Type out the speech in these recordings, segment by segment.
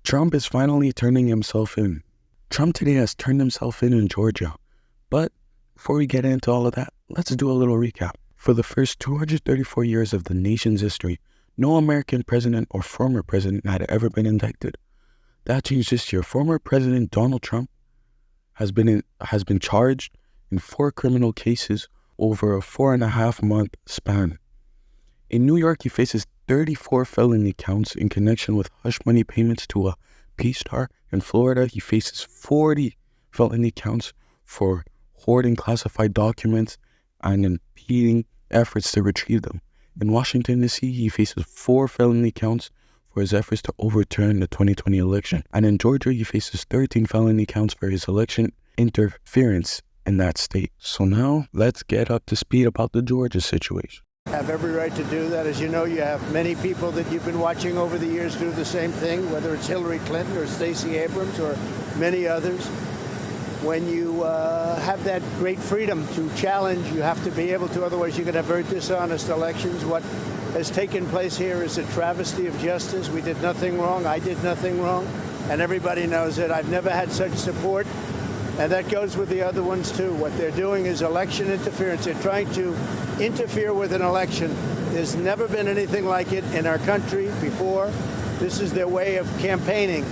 Trump is finally turning himself in. Trump today has turned himself in Georgia. But before we get into all of that, let's do a little recap. For the first 234 years of the nation's history, no American president or former president had ever been indicted. That changed this year. Former President Donald Trump has been charged in 4 criminal cases over a 4.5-month span. In New York, he faces 34 felony counts in connection with hush money payments to a P star. In Florida, he faces 40 felony counts for hoarding classified documents and impeding efforts to retrieve them. In Washington, D.C., he faces 4 felony counts for his efforts to overturn the 2020 election. And in Georgia, he faces 13 felony counts for his election interference in that state. So now, let's get up to speed about the Georgia situation. Have every right to do that. As you know, you have many people that you've been watching over the years do the same thing, whether it's Hillary Clinton or Stacey Abrams or many others. When you have that great freedom to challenge, you have to be able to, otherwise you could have very dishonest elections. What has taken place here is a travesty of justice. We did nothing wrong. I did nothing wrong. And everybody knows it. I've never had such support. And that goes with the other ones, too. What they're doing is election interference. They're trying to interfere with an election. There's never been anything like it in our country before. This is their way of campaigning.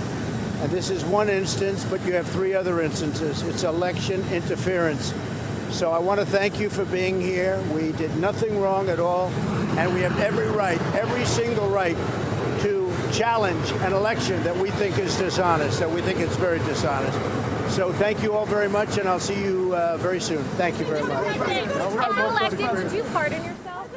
And this is one instance, but you have 3 other instances. It's election interference. So I want to thank you for being here. We did nothing wrong at all. And we have every right, every single right, to challenge an election that we think is dishonest, that we think is very dishonest. So thank you all very much, and I'll see you very soon. Thank you very much. Did you pardon yourself?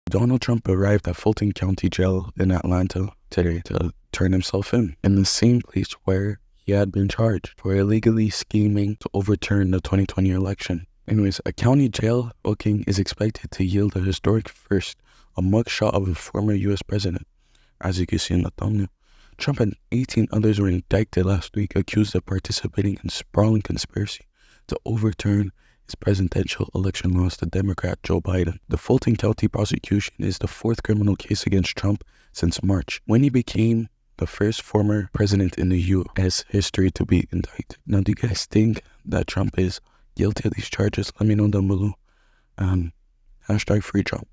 Donald Trump arrived at Fulton County Jail in Atlanta today to turn himself in the same place where he had been charged for illegally scheming to overturn the 2020 election. Anyways, a county jail booking is expected to yield a historic first, a mugshot of a former U.S. president. As you can see in the thumbnail, Trump and 18 others were indicted last week, accused of participating in sprawling conspiracy to overturn his presidential election loss to Democrat Joe Biden. The Fulton County prosecution is the 4th criminal case against Trump since March, when he became the first former president in the U.S. history to be indicted. Now, do you guys think that Trump is guilty of these charges? Let me know down below. #FreeTrump.